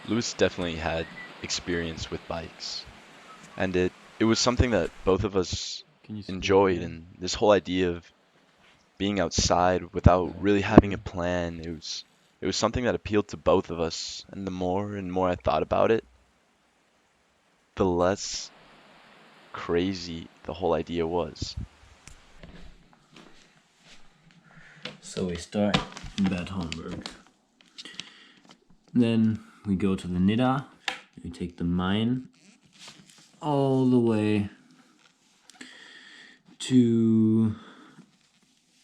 Lewis definitely had experience with bikes, and it was something that both of us Can you spin it enjoyed. again? And this whole idea of being outside without Alright, really having a ready? plan, it was something that appealed to both of us. And the more and more I thought about it, the less crazy the whole idea was. So we start in Bad Homburg. Then we go to the Nidda. We take the mine all the way to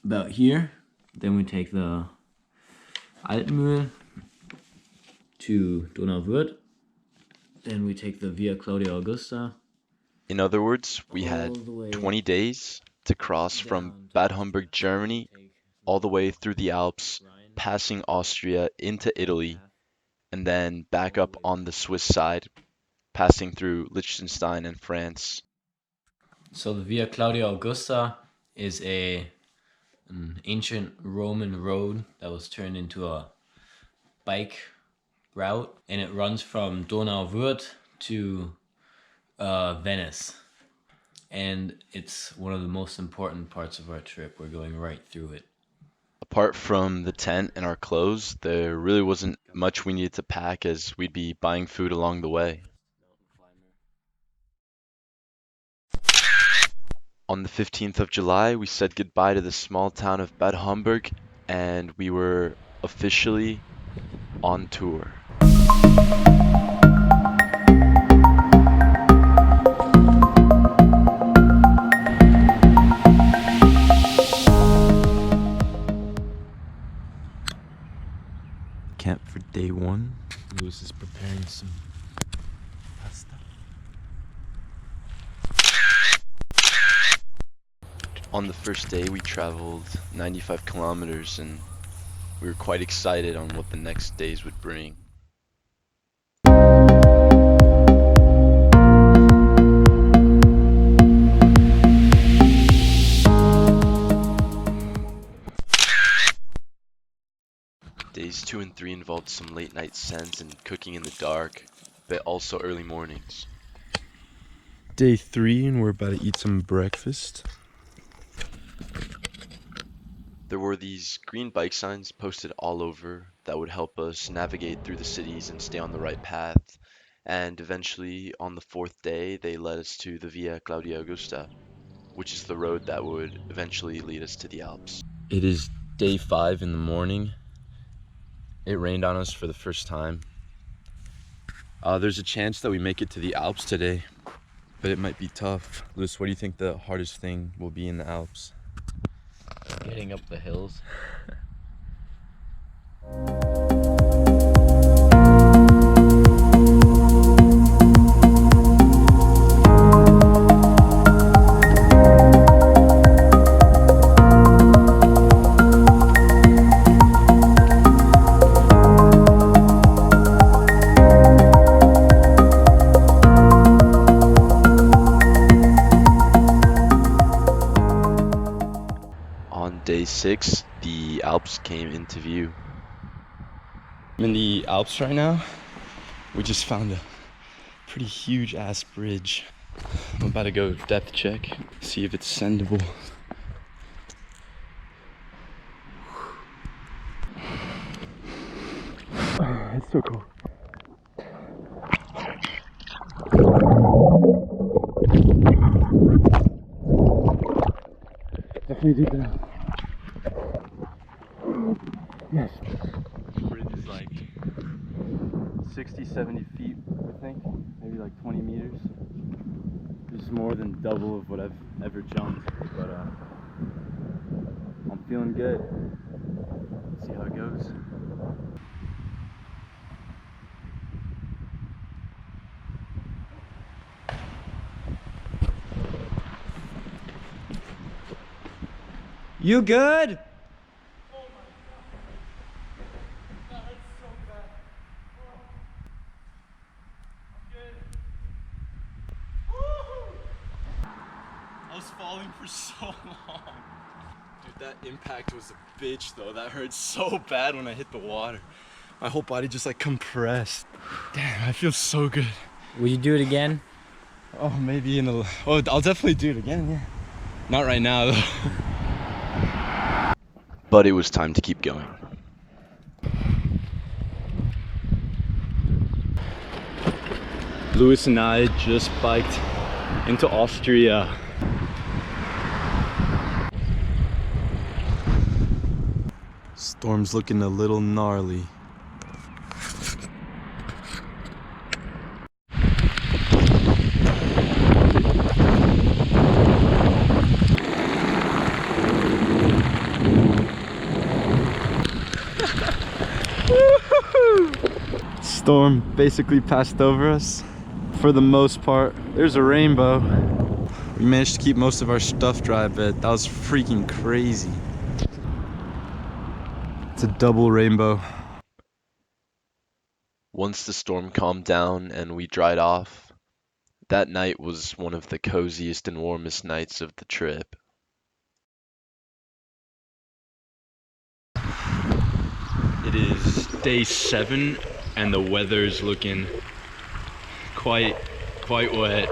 about here. Then we take the Altmühl to Donauwörth. Then we take the Via Claudia Augusta In other words, we all had the way 20 days to cross from down to Bad Augsburg. Homburg, Germany, Take all the the way through the Alps, Rhine passing Austria into Italy, path and then back all the up way on down. the Swiss side, passing through Liechtenstein and France. So the Via Claudia Augusta is an ancient Roman road that was turned into a bike route, and it runs from Donauwörth to Venice. And it's one of the most important parts of our trip. We're going right through it. Apart from the tent and our clothes, there really wasn't much we needed to pack as we'd be buying food along the way. On the 15th of July, we said goodbye to the small town of Bad Homburg, and we were officially on tour. Camp for day one. Lewis is preparing some pasta. On the first day, we traveled 95 kilometers, and we were quite excited on what the next days would bring. Days 2 and 3 involved some late night scents and cooking in the dark, but also early mornings. Day 3, and we're about to eat some breakfast. There were these green bike signs posted all over that would help us navigate through the cities and stay on the right path. And eventually, on the fourth day, they led us to the Via Claudia Augusta, which is the road that would eventually lead us to the Alps. It is day 5 in the morning. It rained on us for the first time. There's a chance that we make it to the Alps today, but it might be tough. Lewis, what do you think the hardest thing will be in the Alps? Getting up the hills. On day 6, the Alps came into view. I'm in the Alps right now. We just found a pretty huge ass bridge. I'm about to go depth check, see if it's sendable. It's so cool. Definitely deep enough. Yes. The bridge is like 60, 70 feet, I think, maybe like 20 meters. This is more than double of what I've ever jumped, but I'm feeling good. See how it goes. You good? I was falling for so long. Dude, that impact was a bitch though. That hurt so bad when I hit the water. My whole body just like compressed. Damn, I feel so good. Would you do it again? Oh, maybe in a... Oh, I'll definitely do it again, yeah. Not right now, though. But it was time to keep going. Louis and I just biked into Austria. Storm's looking a little gnarly. Storm basically passed over us. For the most part, there's a rainbow. We managed to keep most of our stuff dry, but that was freaking crazy. It's a double rainbow. Once the storm calmed down and we dried off, that night was one of the coziest and warmest nights of the trip. It is day 7 and the weather's looking quite wet.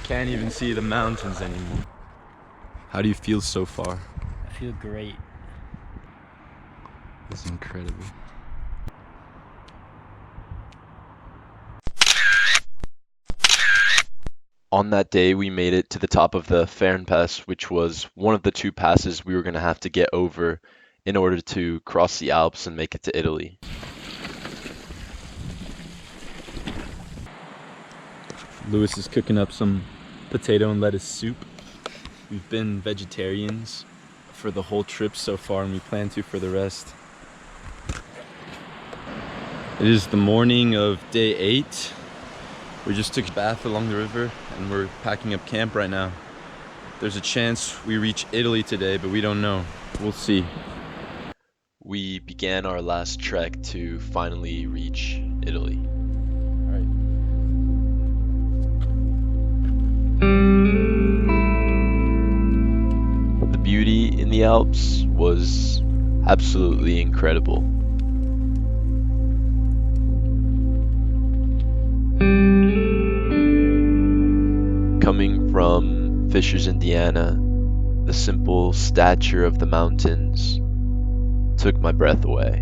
Can't even see the mountains anymore. How do you feel so far? I feel great. It's incredible. On that day, we made it to the top of the Fernpass, which was one of the 2 passes we were going to have to get over in order to cross the Alps and make it to Italy. Louis is cooking up some potato and lettuce soup. We've been vegetarians for the whole trip so far, and we plan to for the rest. It is the morning of day 8. We just took a bath along the river and we're packing up camp right now. There's a chance we reach Italy today, but we don't know. We'll see. We began our last trek to finally reach Italy. The beauty in the Alps was absolutely incredible. Coming from Fishers, Indiana, the simple stature of the mountains took my breath away.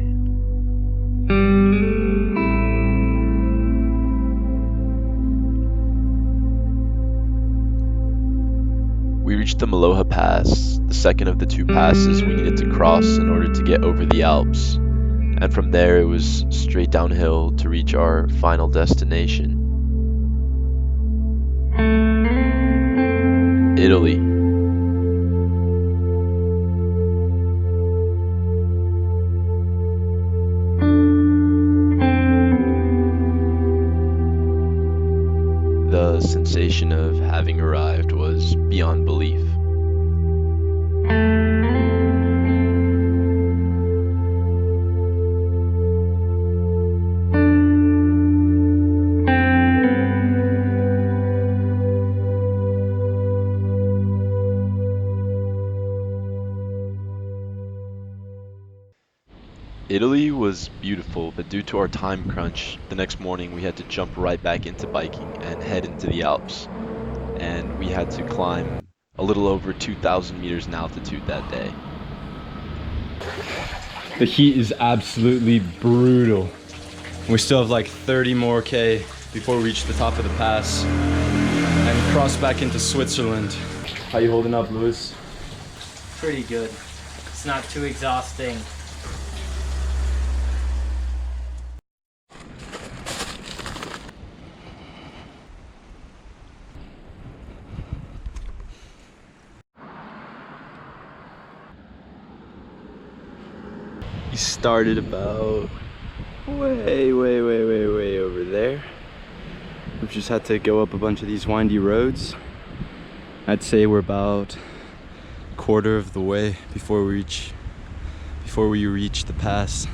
We reached the Maloja Pass, the second of the 2 passes we needed to cross in order to get over the Alps, and from there it was straight downhill to reach our final destination. Italy. The sensation of having arrived was beyond belief. Italy was beautiful, but due to our time crunch, the next morning we had to jump right back into biking and head into the Alps. And we had to climb a little over 2,000 meters in altitude that day. The heat is absolutely brutal. We still have like 30 more K before we reach the top of the pass and cross back into Switzerland. How you holding up, Louis? Pretty good. It's not too exhausting. We started about way over there. We've just had to go up a bunch of these windy roads. I'd say we're about a quarter of the way before we reach the pass.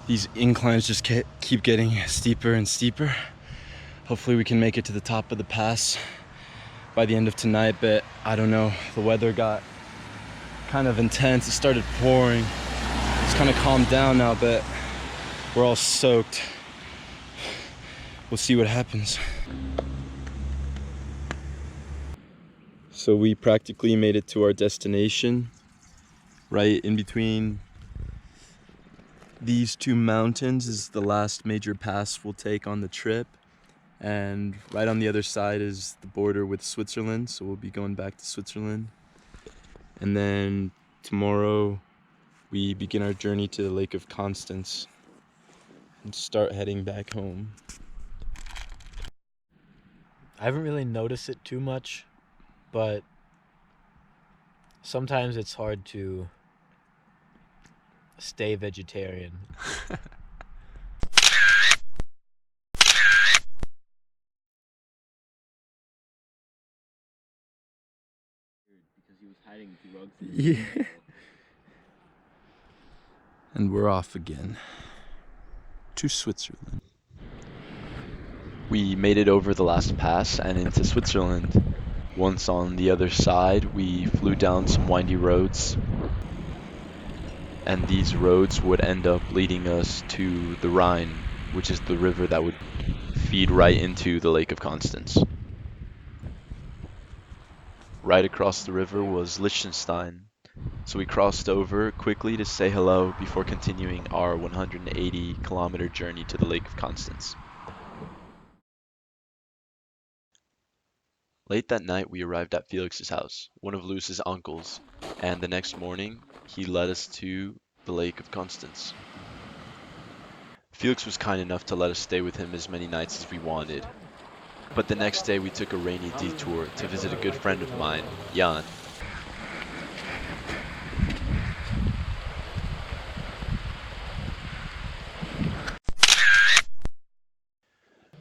These inclines just keep getting steeper and steeper. Hopefully we can make it to the top of the pass by the end of tonight, but I don't know. The weather got kind of intense. It started pouring. It's kind of calmed down now, but we're all soaked. We'll see what happens. So we practically made it to our destination, right in between these two mountains is the last major pass we'll take on the trip. And right on the other side is the border with Switzerland, so we'll be going back to Switzerland. And then tomorrow we begin our journey to the Lake of Constance and start heading back home. I haven't really noticed it too much, but sometimes it's hard to stay vegetarian. Because he was hiding the rugs. Yeah. And we're off again to Switzerland. We made it over the last pass and into Switzerland. Once on the other side, we flew down some windy roads, and these roads would end up leading us to the Rhine, which is the river that would feed right into the Lake of Constance. Right across the river was Liechtenstein, so we crossed over quickly to say hello before continuing our 180-kilometer journey to the Lake of Constance. Late that night, we arrived at Felix's house, one of Lewis's uncles, and the next morning, he led us to the Lake of Constance. Felix was kind enough to let us stay with him as many nights as we wanted, but the next day we took a rainy detour to visit a good friend of mine, Jan.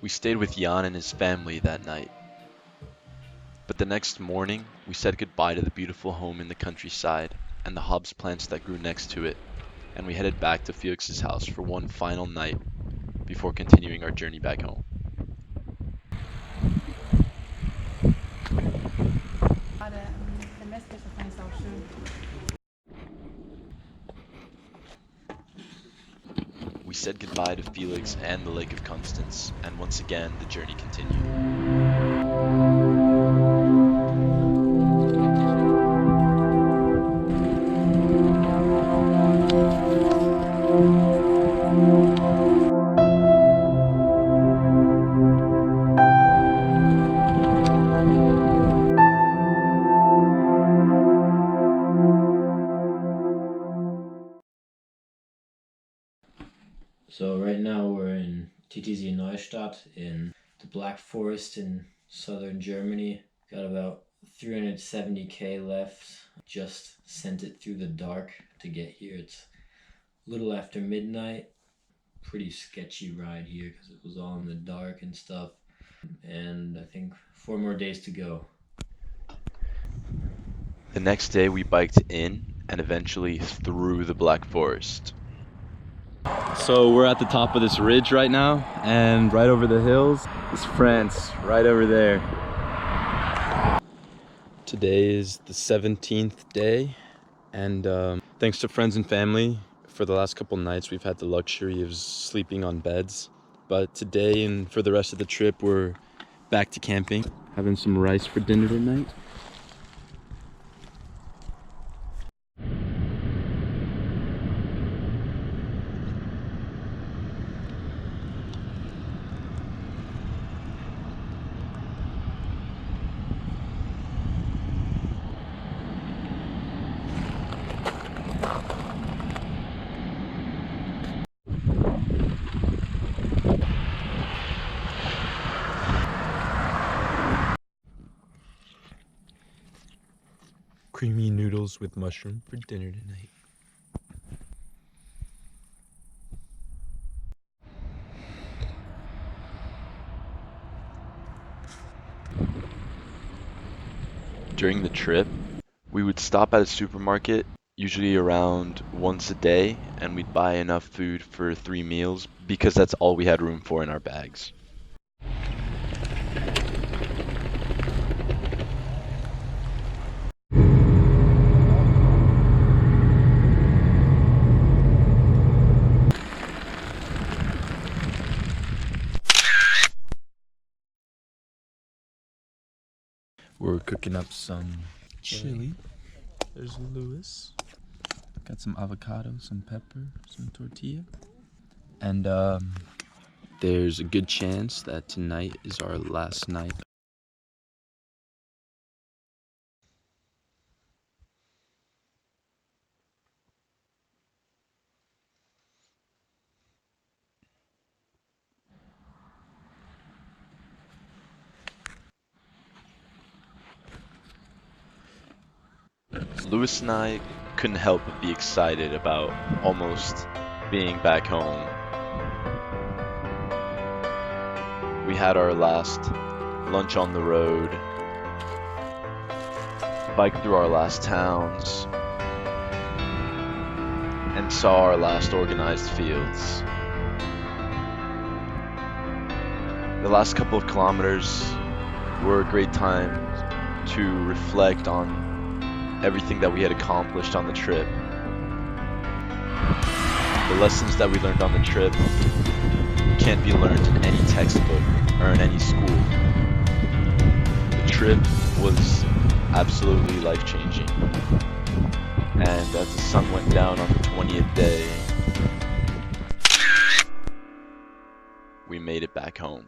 We stayed with Jan and his family that night. But the next morning, we said goodbye to the beautiful home in the countryside and the hops plants that grew next to it, and we headed back to Felix's house for one final night before continuing our journey back home. We said goodbye to Felix and the Lake of Constance, and once again the journey continued. So right now we're in TTZ Neustadt in the Black Forest in southern Germany. Got about 370k left. Just sent it through the dark to get here. It's a little after midnight. Pretty sketchy ride here because it was all in the dark and stuff. And I think 4 more days to go. The next day we biked in and eventually through the Black Forest. So we're at the top of this ridge right now, and right over the hills is France, right over there. Today is the 17th day, and thanks to friends and family, for the last couple nights we've had the luxury of sleeping on beds. But today and for the rest of the trip, we're back to camping, having some rice for dinner tonight. Creamy noodles with mushroom for dinner tonight. During the trip, we would stop at a supermarket, usually around once a day, and we'd buy enough food for 3 meals because that's all we had room for in our bags. We're cooking up some chili. There's Lewis. Got some avocado, some pepper, some tortilla. And there's a good chance that tonight is our last night. Lewis and I couldn't help but be excited about almost being back home. We had our last lunch on the road, biked through our last towns, and saw our last organized fields. The last couple of kilometers were a great time to reflect on everything that we had accomplished on the trip. The lessons that we learned on the trip can't be learned in any textbook or in any school. The trip was absolutely life-changing. And as the sun went down on the 20th day, we made it back home.